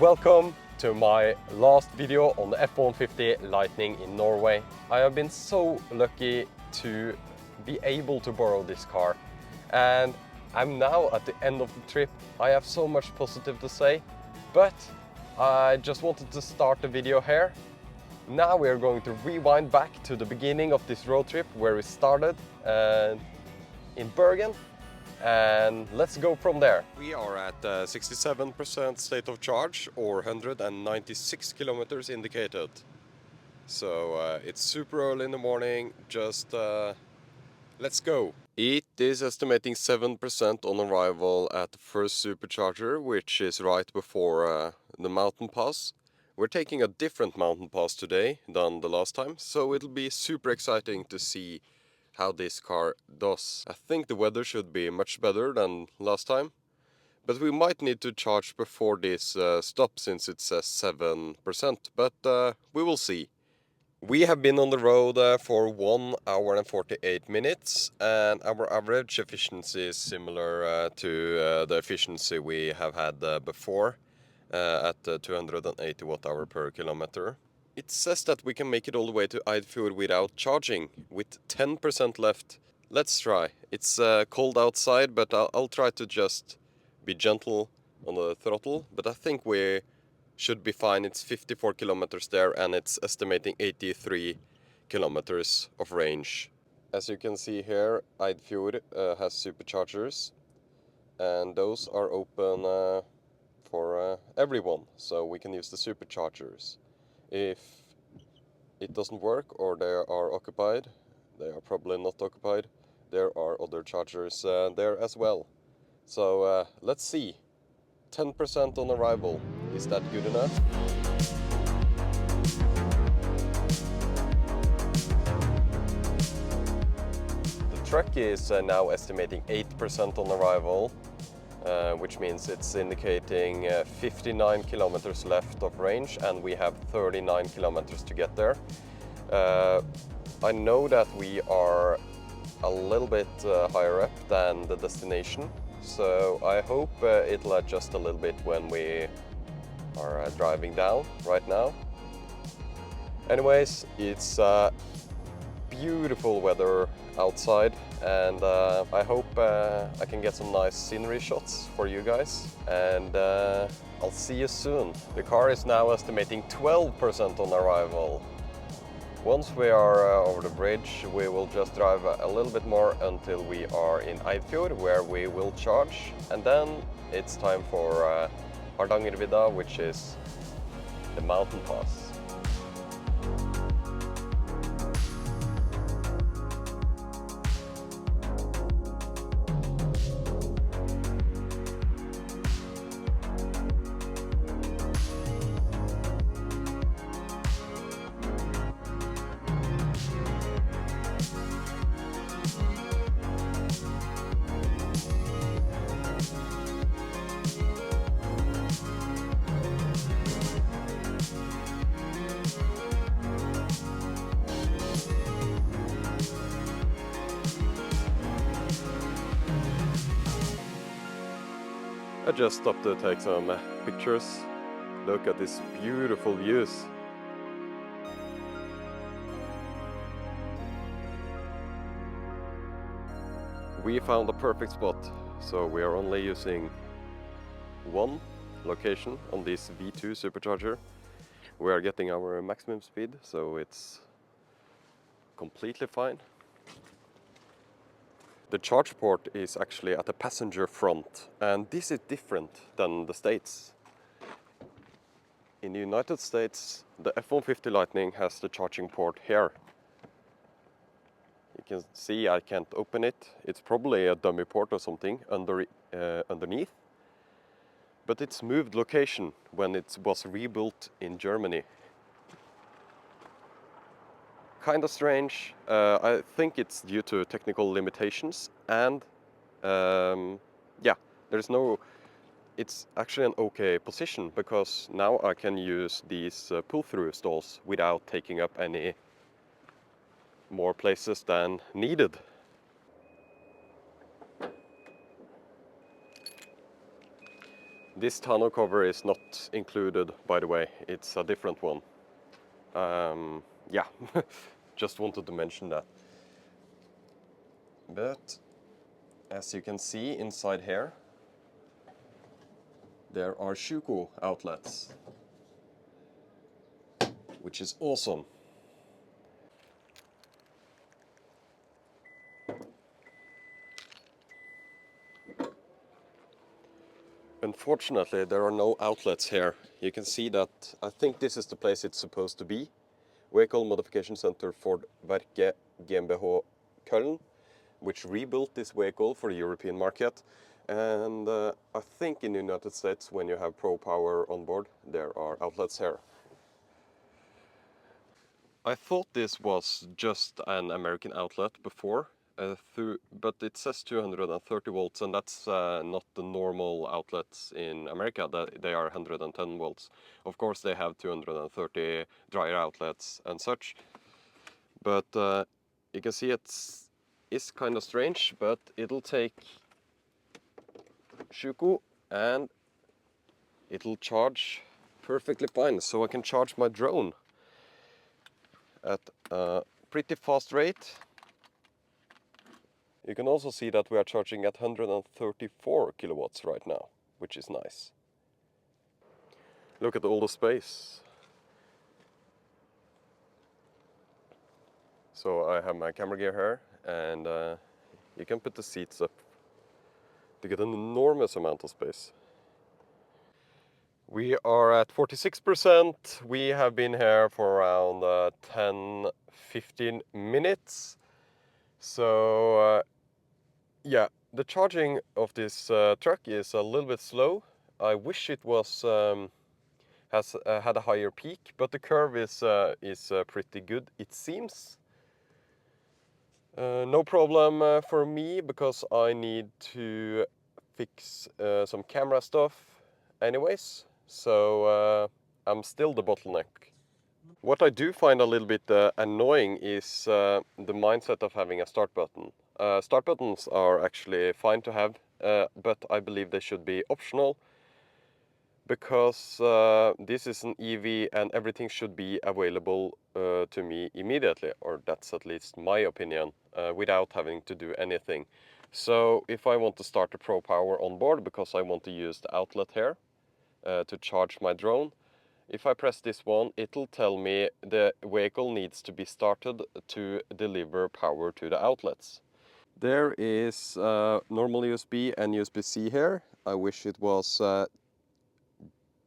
welcome to my last video on the F-150 Lightning in Norway. I have been so lucky to be able to borrow this car, and I'm now at the end of the trip. I have so much positive to say, but I just wanted to start the video here. Now we are going to rewind back to the beginning of this road trip where we started in Bergen, and let's go from there. We are at 67% state of charge, or 196 kilometers indicated. So it's super early in the morning, just let's go. It is estimating 7% on arrival at the first supercharger, which is right before the mountain pass. We're taking a different mountain pass today than the last time, so it'll be super exciting to see how this car does. I think the weather should be much better than last time, but we might need to charge before this stop since it says 7%, but we will see. We have been on the road for 1 hour and 48 minutes, and our average efficiency is similar to the efficiency we have had before at 280 watt-hour per kilometer. It says that we can make it all the way to Eidfjord without charging, with 10% left. Let's try. It's cold outside, but I'll try to just be gentle on the throttle, but I think we should be fine. It's 54 kilometers there, and it's estimating 83 kilometers of range. As you can see here, Eidfjord has superchargers, and those are open for everyone, so we can use the superchargers. If it doesn't work or they are occupied, they are probably not occupied, there are other chargers there as well. So let's see. 10% on arrival. Is that good enough? The truck is now estimating 8% on arrival, which means it's indicating 59 kilometers left of range, and we have 39 kilometers to get there. I know that we are a little bit higher up than the destination, so I hope it'll adjust a little bit when we are driving down right now. Anyways, it's beautiful weather outside, and I hope I can get some nice scenery shots for you guys, and I'll see you soon. The car is now estimating 12% on arrival. Once we are over the bridge, we will just drive a little bit more until we are in Eidfjord, where we will charge, and then it's time for Hardangervidda, which is the mountain pass. I just stopped to take some pictures. Look at these beautiful views. We found a perfect spot, so we are only using one location on this V2 supercharger. We are getting our maximum speed, so it's completely fine. The charge port is actually at the passenger front, and this is different than the States. In the United States, the F-150 Lightning has the charging port here. You can see I can't open it. It's probably a dummy port or something underneath. But it's moved location when it was rebuilt in Germany. Kind of strange. I think it's due to technical limitations, and yeah, it's actually an okay position, because now I can use these pull-through stalls without taking up any more places than needed. This tonneau cover is not included, by the way. It's a different one. Yeah, just wanted to mention that. But as you can see inside here, there are Shuko outlets, which is awesome. Unfortunately, there are no outlets here. You can see that, I think this is the place it's supposed to be. Vehicle Modification Center Ford Werke GmbH Köln, which rebuilt this vehicle for the European market. And I think in the United States, when you have Pro Power on board, there are outlets here. I thought this was just an American outlet before, but it says 230 volts, and that's not the normal outlets in America. They are 110 volts. Of course, they have 230 dryer outlets and such. But you can see it's kind of strange, but it'll take Shuko and it'll charge perfectly fine. So I can charge my drone at a pretty fast rate. You can also see that we are charging at 134 kilowatts right now, which is nice. Look at all the space. So I have my camera gear here, and you can put the seats up to get an enormous amount of space. We are at 46%. We have been here for around 10-15 minutes. So yeah, the charging of this truck is a little bit slow. I wish it was had a higher peak, but the curve is pretty good, it seems. No problem for me, because I need to fix some camera stuff anyways, so I'm still the bottleneck. What I do find a little bit annoying is the mindset of having a start button. Start buttons are actually fine to have, but I believe they should be optional, because this is an EV and everything should be available to me immediately, or that's at least my opinion, without having to do anything. So if I want to start the Pro Power on board because I want to use the outlet here to charge my drone, if I press this one, it'll tell me the vehicle needs to be started to deliver power to the outlets. There is normal USB and USB-C here. I wish it was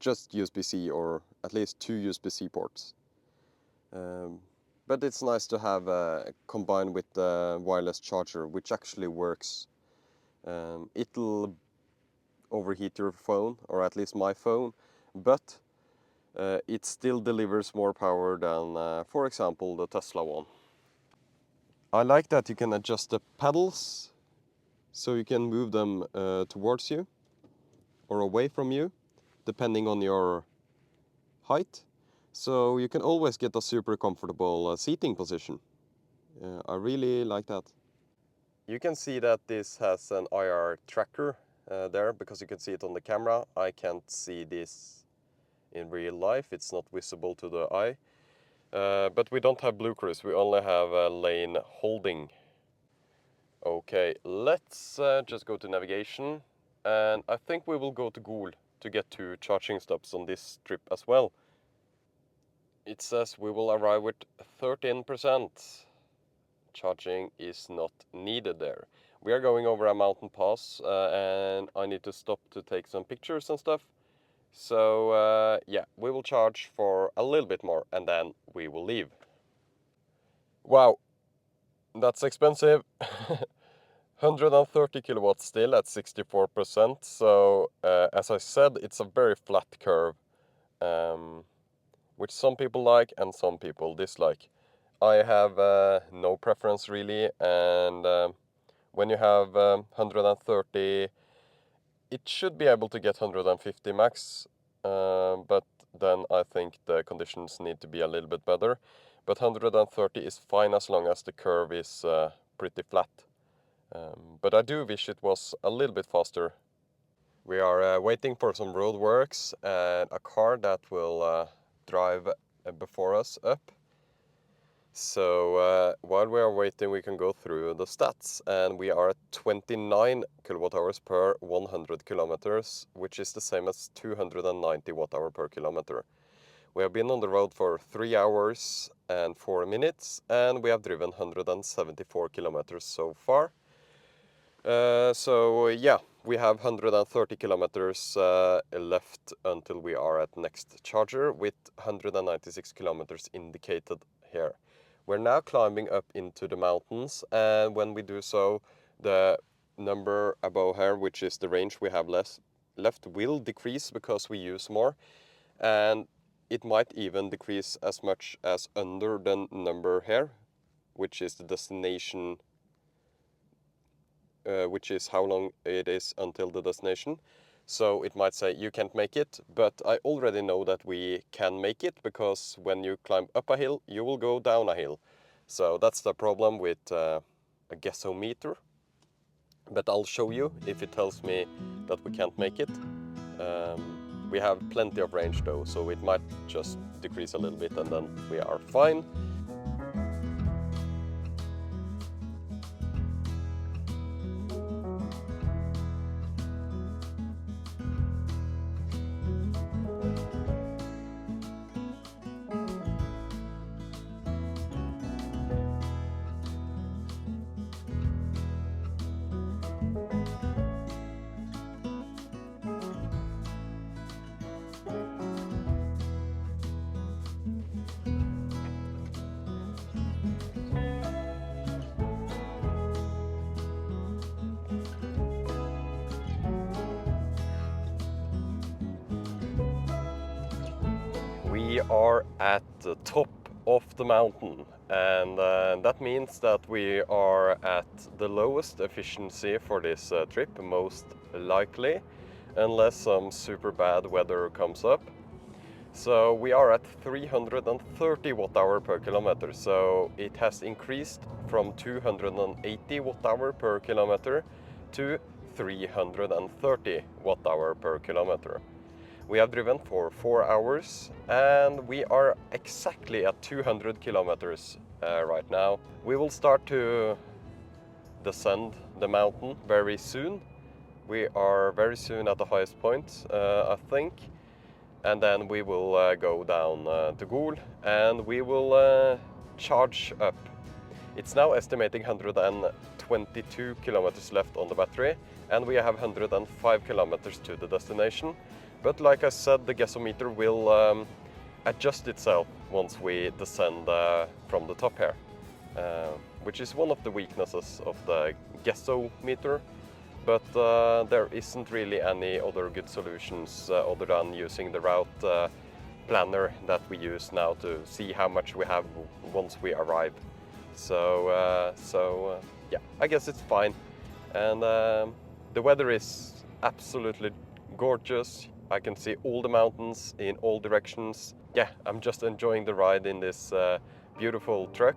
just USB-C, or at least 2 USB-C ports. But it's nice to have combined with the wireless charger, which actually works. It'll overheat your phone, or at least my phone, but it still delivers more power than, for example, the Tesla one. I like that you can adjust the pedals, so you can move them towards you or away from you, depending on your height. So you can always get a super comfortable seating position. I really like that. You can see that this has an IR tracker there, because you can see it on the camera. I can't see this in real life, it's not visible to the eye. But we don't have Blue Cruise, we only have lane holding. Okay, let's just go to navigation, and I think we will go to Gol to get 2 charging stops on this trip as well. It says we will arrive with 13%. Charging is not needed there. We are going over a mountain pass, and I need to stop to take some pictures and stuff. So yeah, we will charge for a little bit more and then we will leave. Wow, that's expensive. 130 kilowatts still at 64%. So as I said, it's a very flat curve, which some people like and some people dislike. I have no preference really, and when you have 130, it should be able to get 150 max, but then I think the conditions need to be a little bit better. But 130 is fine as long as the curve is pretty flat. But I do wish it was a little bit faster. We are waiting for some road works and a car that will drive before us up. So while we are waiting, we can go through the stats, and we are at 29 kilowatt hours per 100 kilometers, which is the same as 290 watt hour per kilometer. We have been on the road for 3 hours and 4 minutes, and we have driven 174 kilometers so far. So yeah, we have 130 kilometers left until we are at next charger, with 196 kilometers indicated here. We're now climbing up into the mountains, and when we do so, the number above here, which is the range we have left, will decrease because we use more, and it might even decrease as much as under the number here, which is the destination, which is how long it is until the destination. So it might say you can't make it, but I already know that we can make it, because when you climb up a hill, you will go down a hill. So that's the problem with a guessometer. But I'll show you if it tells me that we can't make it. We have plenty of range though, so it might just decrease a little bit and then we are fine. We are at the top of the mountain, and that means that we are at the lowest efficiency for this trip, most likely, unless some super bad weather comes up. So we are at 330 watt hour per kilometer, so it has increased from 280 watt hour per kilometer to 330 watt hour per kilometer. We have driven for 4 hours, and we are exactly at 200 kilometers right now. We will start to descend the mountain very soon. We are very soon at the highest point, I think. And then we will go down to Gol, and we will charge up. It's now estimating 122 kilometers left on the battery, and we have 105 kilometers to the destination. But like I said, the guessometer will adjust itself once we descend from the top here, which is one of the weaknesses of the guessometer. But there isn't really any other good solutions other than using the route planner that we use now to see how much we have once we arrive. So yeah, I guess it's fine. And the weather is absolutely gorgeous. I can see all the mountains in all directions. Yeah, I'm just enjoying the ride in this beautiful truck.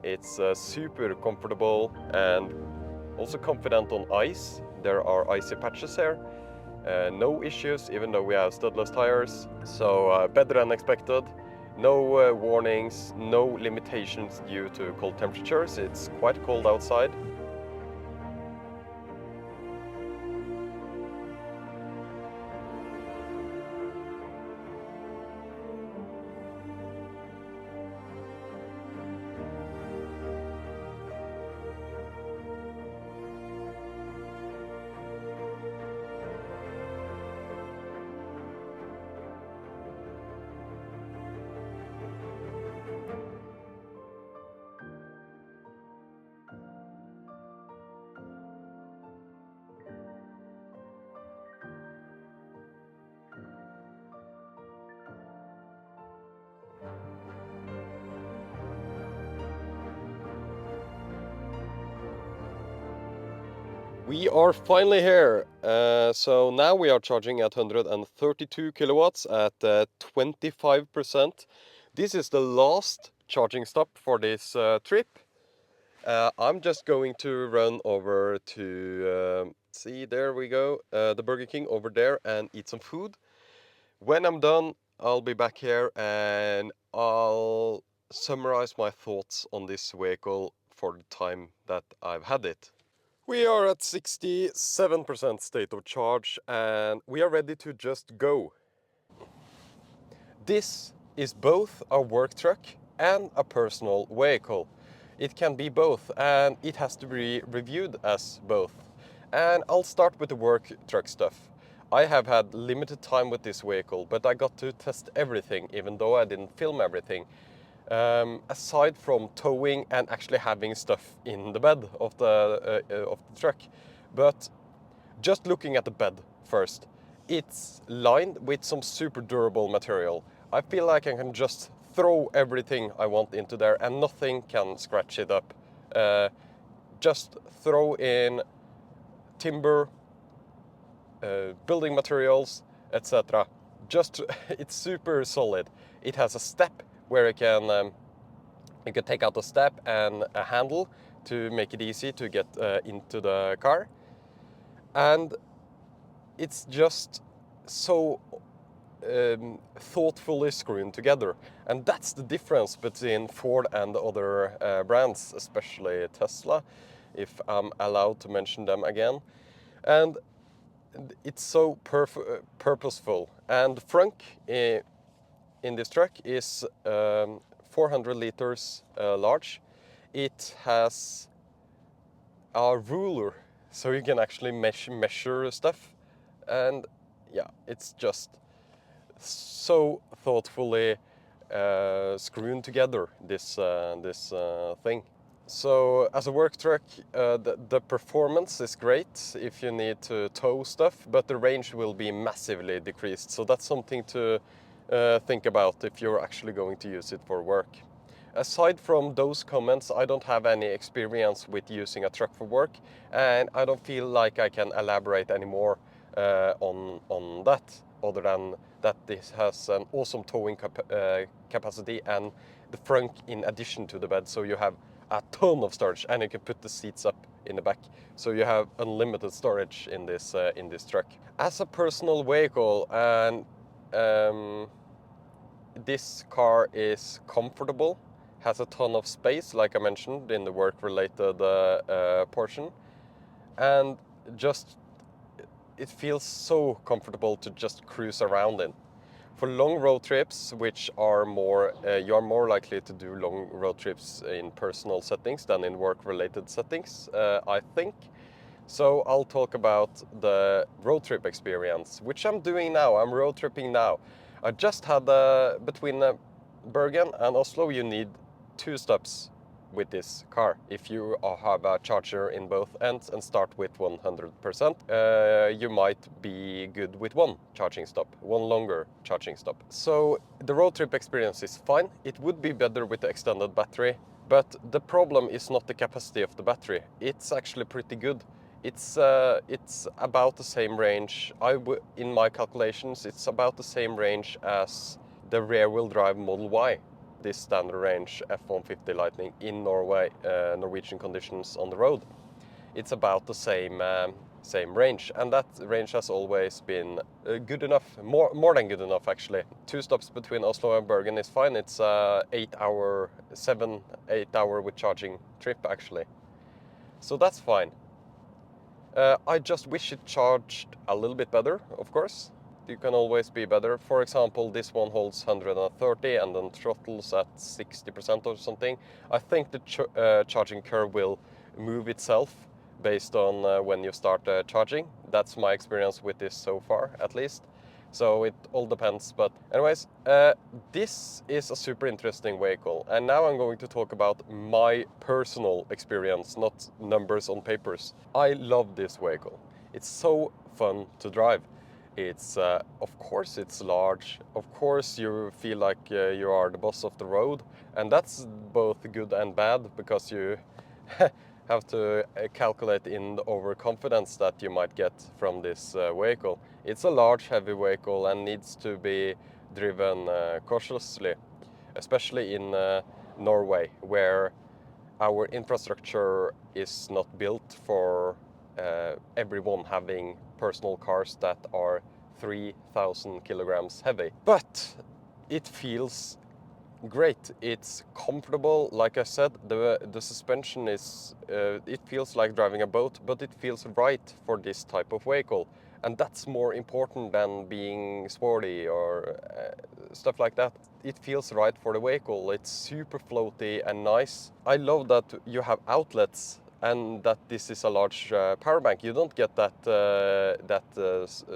It's super comfortable and also confident on ice. There are icy patches here. No issues, even though we have studless tires. So better than expected. No warnings, no limitations due to cold temperatures. It's quite cold outside. We are finally here. So now we are charging at 132 kilowatts at 25%. This is the last charging stop for this trip. I'm just going to run over to See, there we go, the Burger King over there, and eat some food. When I'm done, I'll be back here and I'll summarize my thoughts on this vehicle for the time that I've had it. We are at 67% state of charge and we are ready to just go. This is both a work truck and a personal vehicle. It can be both and it has to be reviewed as both. And I'll start with the work truck stuff. I have had limited time with this vehicle, but I got to test everything even though I didn't film everything. Aside from towing and actually having stuff in the bed of the truck. But just looking at the bed first, it's lined with some super durable material. I feel like I can just throw everything I want into there and nothing can scratch it up. Just throw in timber, building materials, etc. Just it's super solid. It has a step where you can take out a step and a handle to make it easy to get into the car. And it's just so thoughtfully screwed together. And that's the difference between Ford and other brands, especially Tesla, if I'm allowed to mention them again. And it's so purposeful. And the frunk in this truck is 400 liters large. It has a ruler, so you can actually measure stuff. And yeah, it's just so thoughtfully screwed together, this thing. So as a work truck, the performance is great if you need to tow stuff, but the range will be massively decreased. So that's something to think about if you're actually going to use it for work. Aside from those comments, I don't have any experience with using a truck for work, and I don't feel like I can elaborate any more on that, other than that this has an awesome towing capacity and the frunk in addition to the bed, so you have a ton of storage and you can put the seats up in the back, so you have unlimited storage in this truck. As a personal vehicle, and this car is comfortable, has a ton of space, like I mentioned in the work-related portion, and just it feels so comfortable to just cruise around in. For long road trips, which are more, you are more likely to do long road trips in personal settings than in work-related settings, I think. So I'll talk about the road trip experience, which I'm doing now. I'm road tripping now. I just had between Bergen and Oslo, you need 2 stops with this car if you have a charger in both ends and start with 100%. You might be good with one charging stop, one longer charging stop. So the road trip experience is fine. It would be better with the extended battery, but the problem is not the capacity of the battery. It's actually pretty good. It's about the same range. In my calculations, it's about the same range as the rear-wheel drive Model Y, this standard range F-150 Lightning in Norway, Norwegian conditions on the road. It's about the same range, and that range has always been good enough, more than good enough actually. 2 stops between Oslo and Bergen is fine. It's 8 hour with charging trip actually, so that's fine. I just wish it charged a little bit better, of course. You can always be better. For example, this one holds 130 and then throttles at 60% or something. I think the charging curve will move itself based on when you start charging. That's my experience with this so far, at least. So it all depends. But anyways, this is a super interesting vehicle. And now I'm going to talk about my personal experience, not numbers on papers. I love this vehicle. It's so fun to drive. It's, of course it's large. Of course you feel like you are the boss of the road. And that's both good and bad, because you have to calculate in the overconfidence that you might get from this vehicle. It's a large, heavy vehicle and needs to be driven cautiously, especially in Norway, where our infrastructure is not built for everyone having personal cars that are 3,000 kilograms heavy. But it feels great. It's comfortable. Like I said, the suspension is, it feels like driving a boat, but it feels right for this type of vehicle. And that's more important than being sporty or stuff like that. It feels right for the vehicle. It's super floaty and nice. I love that you have outlets and that this is a large power bank. You don't get that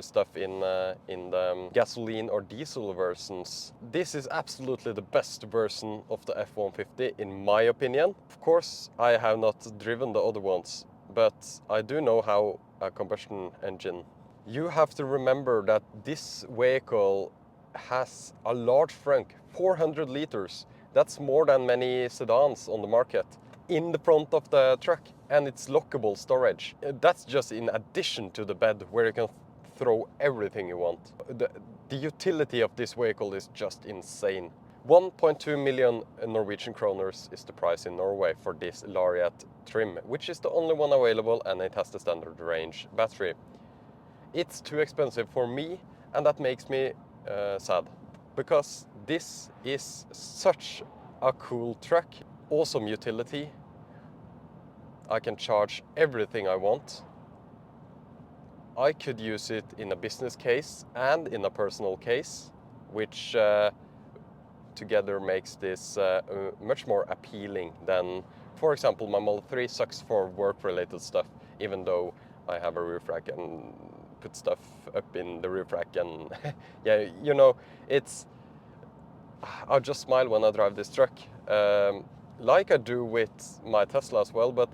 stuff in the gasoline or diesel versions. This is absolutely the best version of the F-150 in my opinion. Of course, I have not driven the other ones, but I do know how a combustion engine. You have to remember that this vehicle has a large trunk, 400 liters. That's more than many sedans on the market in the front of the truck, and it's lockable storage. That's just in addition to the bed where you can throw everything you want. The utility of this vehicle is just insane. 1.2 million Norwegian kroners is the price in Norway for this Lariat trim, which is the only one available, and it has the standard range battery. It's too expensive for me, and that makes me sad, because this is such a cool truck. Awesome utility. I can charge everything I want. I could use it in a business case and in a personal case, which together makes this much more appealing than, for example, my Model 3 sucks for work-related stuff, even though I have a roof rack and put stuff up in the roof rack and yeah, you know, it's... I just smile when I drive this truck, like I do with my Tesla as well, but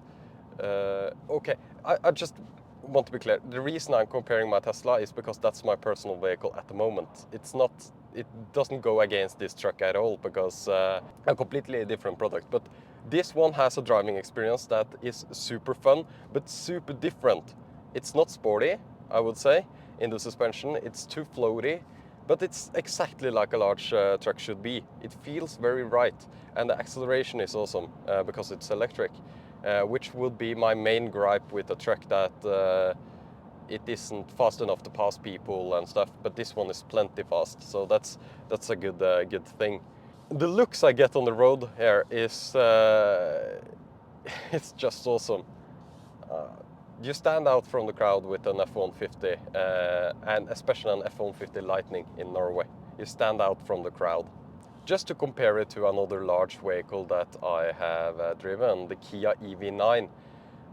okay, I just want to be clear. The reason I'm comparing my Tesla is because that's my personal vehicle at the moment. It's not, it doesn't go against this truck at all, because a completely different product. But this one has a driving experience that is super fun, but super different. It's not sporty, I would say, in the suspension. It's too floaty, but it's exactly like a large truck should be. It feels very right, and the acceleration is awesome because it's electric. Which would be my main gripe with a truck, that it isn't fast enough to pass people and stuff, but this one is plenty fast, so that's a good thing. The looks I get on the road here is it's just awesome. You stand out from the crowd with an F-150, and especially an F-150 Lightning in Norway. You stand out from the crowd. Just to compare it to another large vehicle that I have driven, the Kia EV9.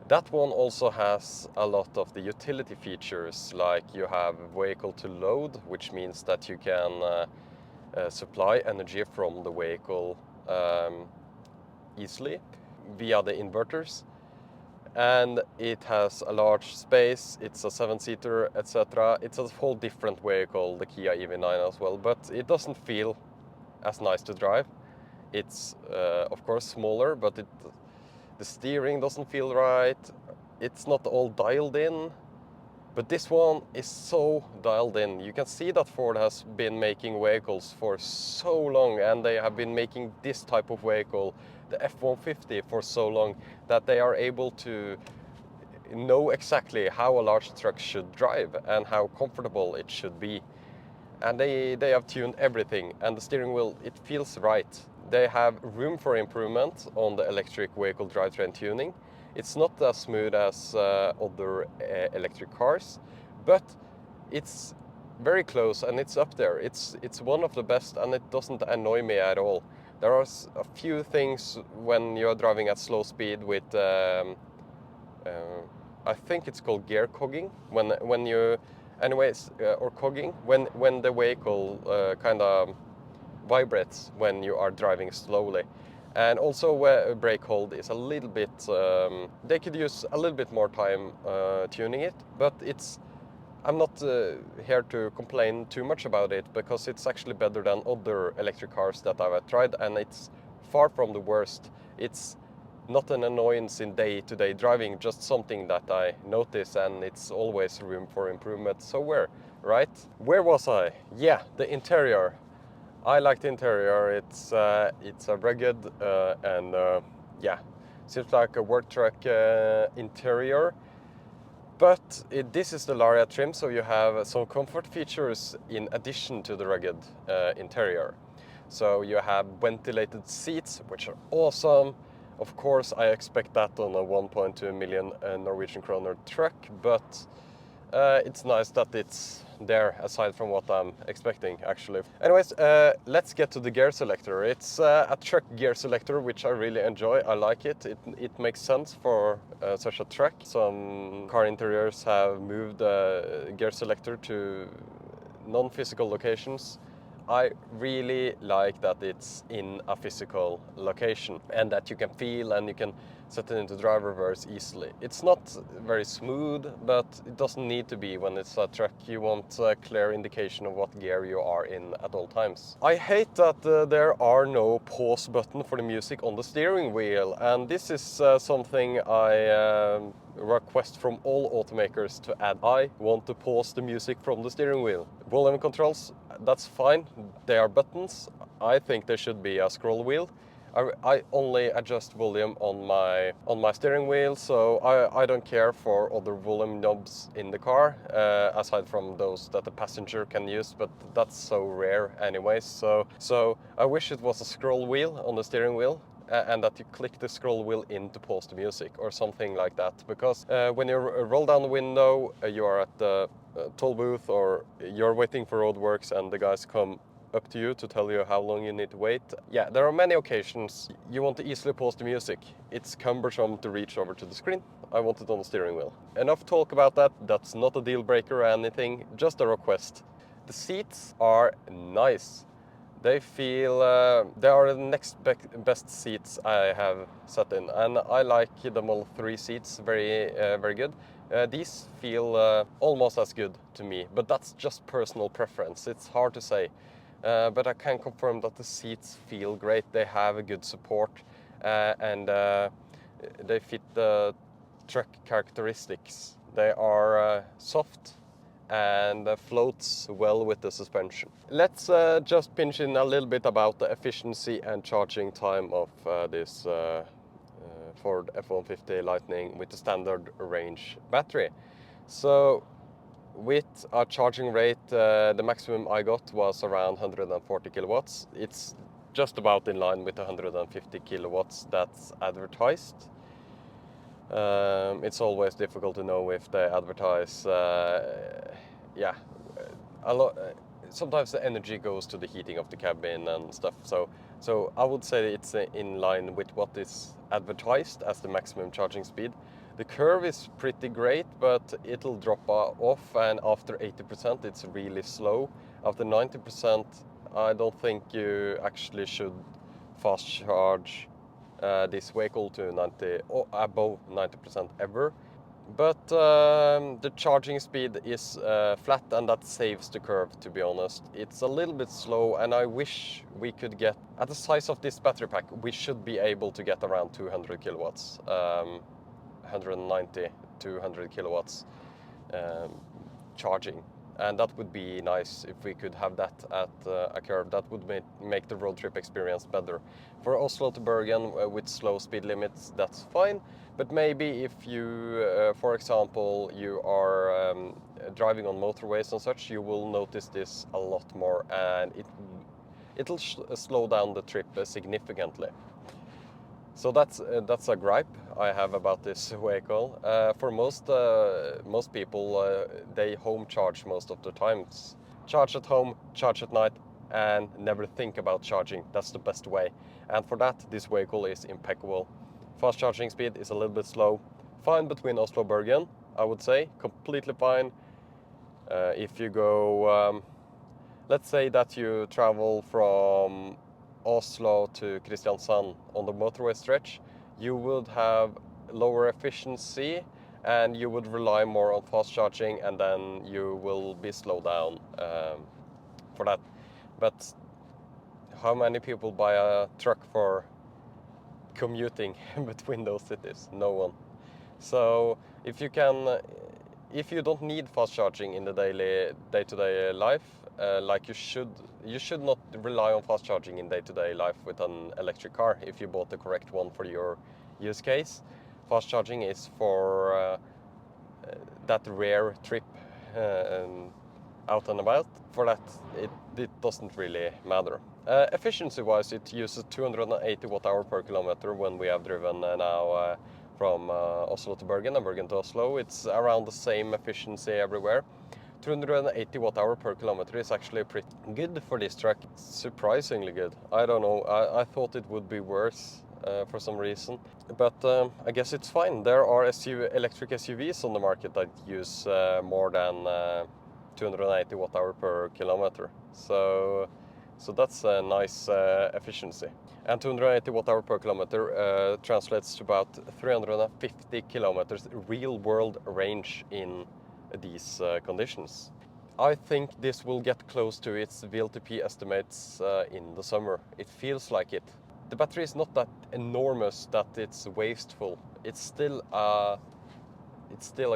That one also has a lot of the utility features, like you have vehicle to load, which means that you can supply energy from the vehicle easily via the inverters. And it has a large space, it's a 7-seater, etc. It's a whole different vehicle, the Kia EV9 as well, but it doesn't feel as nice to drive. It's of course smaller, but the steering doesn't feel right. It's not all dialed in, but this one is so dialed in. You can see that Ford has been making vehicles for so long, and they have been making this type of vehicle, the F-150, for so long, that they are able to know exactly how a large truck should drive and how comfortable it should be. And they have tuned everything, and the steering wheel, it feels right. They have room for improvement on the electric vehicle drivetrain tuning. It's not as smooth as other electric cars, but it's very close and it's up there. It's one of the best, and it doesn't annoy me at all. There are a few things when you're driving at slow speed with I think it's called gear cogging, when you, anyways, or cogging, when the vehicle kind of vibrates when you are driving slowly. And also where brake hold is a little bit, they could use a little bit more time tuning it, but I'm not here to complain too much about it, because it's actually better than other electric cars that I've tried, and it's far from the worst. It's not an annoyance in day-to-day driving, just something that I notice, and it's always room for improvement somewhere, right? Where was I? Yeah, the interior. I like the interior. It's a rugged and yeah, seems like a work truck interior. But this is the Lariat trim, so you have some comfort features in addition to the rugged interior. So you have ventilated seats, which are awesome. Of course, I expect that on a 1.2 million Norwegian kroner truck, but it's nice that it's there, aside from what I'm expecting, actually. Anyways, let's get to the gear selector. It's a truck gear selector, which I really enjoy. I like it. It makes sense for such a truck. Some car interiors have moved the gear selector to non-physical locations. I really like that it's in a physical location and that you can feel and you can set it into drive reverse easily. It's not very smooth, but it doesn't need to be when it's a truck. You want a clear indication of what gear you are in at all times. I hate that there are no pause button for the music on the steering wheel, and this is something I request from all automakers to add. I want to pause the music from the steering wheel. Volume controls, that's fine. They are buttons. I think there should be a scroll wheel. I only adjust volume on my steering wheel, so I don't care for other volume knobs in the car, aside from those that the passenger can use, but that's so rare anyways. So I wish it was a scroll wheel on the steering wheel, and that you click the scroll wheel in to pause the music or something like that. Because when you roll down the window, you are at the toll booth or you're waiting for roadworks and the guys come up to you to tell you how long you need to wait. Yeah, there are many occasions you want to easily pause the music. It's cumbersome to reach over to the screen. I want it on the steering wheel. Enough talk about that. That's not a deal breaker or anything, just a request. The seats are nice. They feel they are the next best seats I have sat in, and I like the Model 3 seats very good. These feel almost as good to me, but that's just personal preference. It's hard to say, but I can confirm that the seats feel great. They have a good support, and they fit the truck characteristics. They are soft and floats well with the suspension. Let's just pinch in a little bit about the efficiency and charging time of this Ford F-150 Lightning with the standard range battery. So with a charging rate, the maximum I got was around 140 kilowatts. It's just about in line with the 150 kilowatts that's advertised. It's always difficult to know if they advertise, yeah, a lot. Sometimes the energy goes to the heating of the cabin and stuff. So I would say it's in line with what is advertised as the maximum charging speed. The curve is pretty great, but it'll drop off, and after 80% it's really slow. After 90%, I don't think you actually should fast charge this vehicle to 90 or above 90% ever. But the charging speed is flat, and that saves the curve, to be honest. It's a little bit slow, and I wish we could get, at the size of this battery pack, we should be able to get around 200 kilowatts, 190, 200 kilowatts charging. And that would be nice if we could have that at a curve. That would make the road trip experience better. For Oslo to Bergen with slow speed limits, that's fine. But maybe if you, for example, you are driving on motorways and such, you will notice this a lot more, and it'll slow down the trip significantly. So that's a gripe I have about this vehicle. For most people, they home charge most of the times. Charge at home, charge at night, and never think about charging. That's the best way. And for that, this vehicle is impeccable. Fast charging speed is a little bit slow. Fine between Oslo and Bergen, I would say. Completely fine. If you go, let's say that you travel from Oslo to Kristiansand on the motorway stretch, you would have lower efficiency and you would rely more on fast charging, and then you will be slowed down for that. But how many people buy a truck for commuting between those cities? No one. So if you don't need fast charging in the day-to-day life, like you should not rely on fast charging in day-to-day life with an electric car if you bought the correct one for your use case. Fast charging is for that rare trip out and about. For that, it doesn't really matter. Efficiency-wise, it uses 280 watt-hour per kilometer when we have driven now from Oslo to Bergen and Bergen to Oslo. It's around the same efficiency everywhere. 280 watt-hour per kilometer is actually pretty good for this truck. Surprisingly good. I don't know, I thought it would be worse for some reason. But I guess it's fine. There are electric SUVs on the market that use more than 280 watt-hour per kilometer. So that's a nice efficiency. And 280 watt-hour per kilometer translates to about 350 kilometers real-world range in these conditions. I think this will get close to its VLTP estimates in the summer. It feels like it. The battery is not that enormous that it's wasteful. It's still a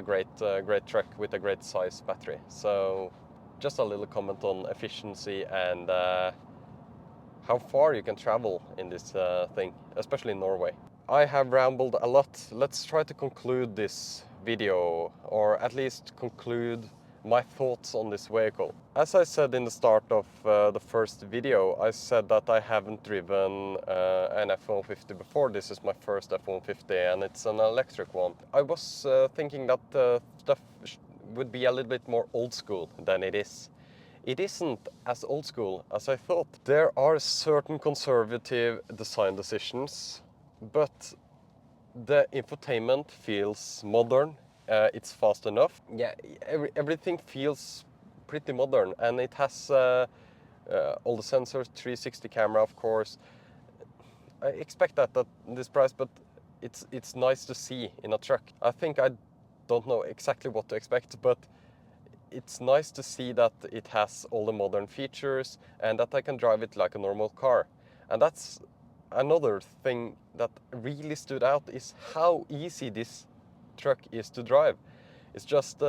great truck with a great size battery. So just a little comment on efficiency and how far you can travel in this thing, especially in Norway. I have rambled a lot. Let's try to conclude this video, or at least conclude my thoughts on this vehicle. As I said in the start of the first video, I said that I haven't driven an F-150 before. This is my first F-150 and it's an electric one. I was thinking that stuff would be a little bit more old school than it is. It isn't as old school as I thought. There are certain conservative design decisions, but the infotainment feels modern. It's fast enough. Yeah, everything feels pretty modern, and it has all the sensors, 360 camera, of course. I expect that at this price, but it's nice to see in a truck. I think I don't know exactly what to expect, but it's nice to see that it has all the modern features and that I can drive it like a normal car. And that's another thing that really stood out, is how easy this truck is to drive. It's just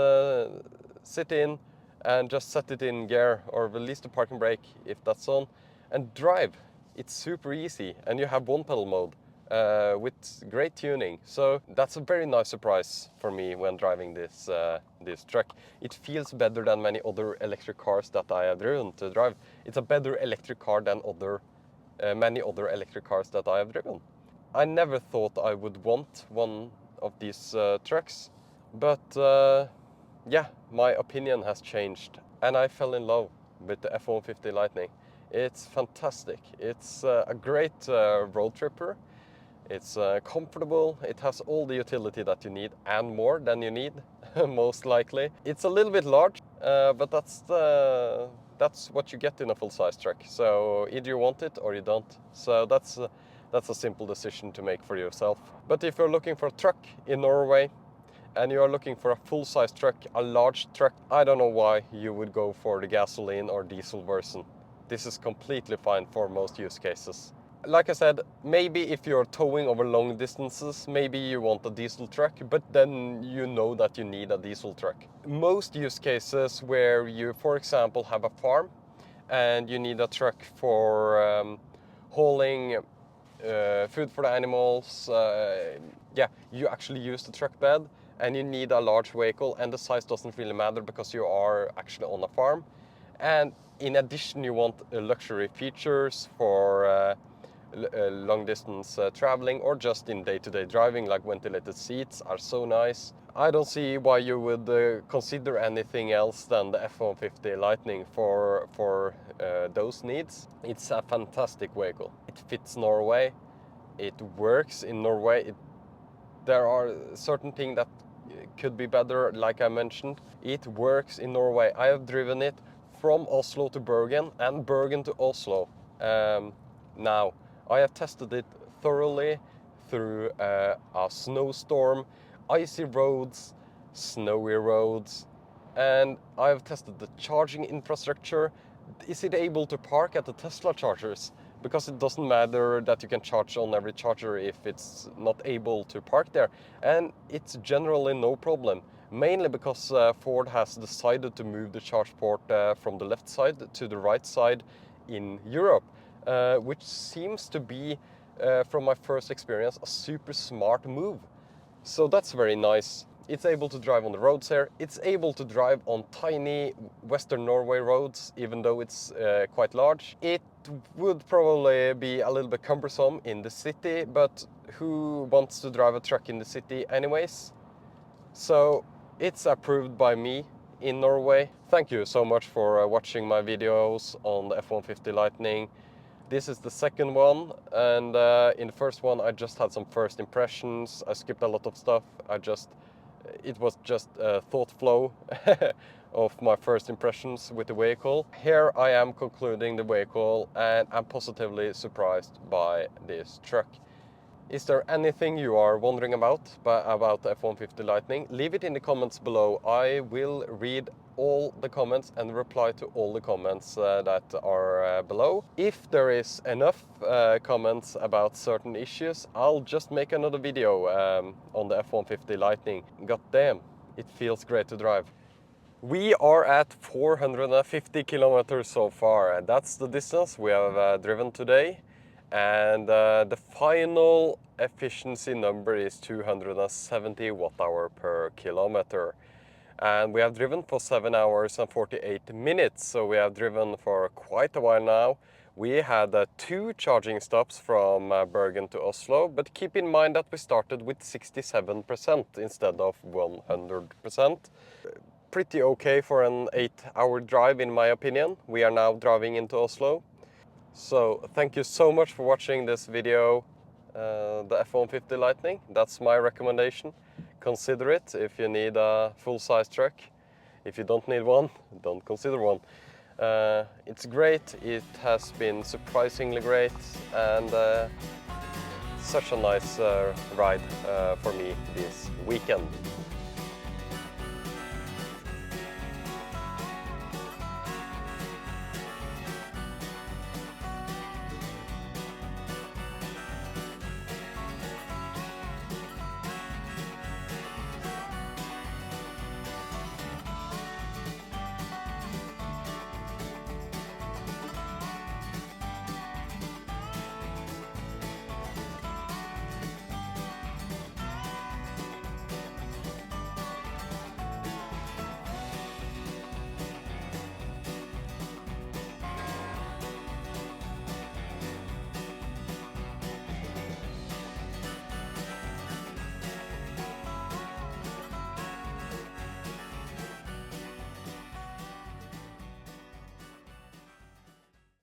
sit in and just set it in gear, or release the parking brake if that's on, and drive. It's super easy, and you have one pedal mode with great tuning. So that's a very nice surprise for me when driving this truck. It feels better than many other electric cars that I have driven to drive. It's a better electric car than many other electric cars that I have driven. I never thought I would want one of these trucks, but yeah, my opinion has changed, and I fell in love with the F-150 Lightning. It's fantastic. It's a great road tripper. It's comfortable. It has all the utility that you need and more than you need, most likely. It's a little bit large, but that's what you get in a full-size truck. So either you want it or you don't. So that's a simple decision to make for yourself. But if you're looking for a truck in Norway and you are looking for a full-size truck, a large truck, I don't know why you would go for the gasoline or diesel version. This is completely fine for most use cases. Like I said, maybe if you're towing over long distances, maybe you want a diesel truck, but then you know that you need a diesel truck. Most use cases where you, for example, have a farm and you need a truck for hauling food for the animals, yeah, you actually use the truck bed and you need a large vehicle, and the size doesn't really matter because you are actually on a farm. And in addition, you want luxury features for long distance traveling, or just in day-to-day driving, like ventilated seats are so nice. I don't see why you would consider anything else than the F-150 Lightning for those needs. It's a fantastic vehicle. It fits Norway. It works in Norway. There are certain things that could be better, like I mentioned. It works in Norway. I have driven it from Oslo to Bergen and Bergen to Oslo. Now, I have tested it thoroughly through a snowstorm, icy roads, snowy roads, and I have tested the charging infrastructure. Is it able to park at the Tesla chargers? Because it doesn't matter that you can charge on every charger if it's not able to park there. And it's generally no problem, mainly because Ford has decided to move the charge port from the left side to the right side in Europe, which seems to be, from my first experience, a super smart move. So that's very nice. It's able to drive on the roads here. It's able to drive on tiny Western Norway roads, even though it's quite large. It would probably be a little bit cumbersome in the city, but who wants to drive a truck in the city anyways? So it's approved by me in Norway. Thank you so much for watching my videos on the F-150 Lightning. This is the second one, and in the first one I just had some first impressions. I skipped a lot of stuff. It was just a thought flow of my first impressions with the vehicle. Here I am concluding the vehicle, and I'm positively surprised by this truck. Is there anything you are wondering about the F-150 Lightning? Leave it in the comments below. I will read all the comments and reply to all the comments that are below. If there is enough comments about certain issues, I'll just make another video on the F-150 Lightning. God damn, it feels great to drive. We are at 450 kilometers so far, and that's the distance we have driven today. And the final efficiency number is 270 watt-hour per kilometer. And we have driven for 7 hours and 48 minutes, so we have driven for quite a while now. We had 2 charging stops from Bergen to Oslo, but keep in mind that we started with 67% instead of 100%. Pretty okay for an 8-hour drive in my opinion. We are now driving into Oslo. So thank you so much for watching this video, the F-150 Lightning. That's my recommendation. Consider it if you need a full-size truck. If you don't need one, don't consider one. It's great, it has been surprisingly great, and such a nice ride for me this weekend.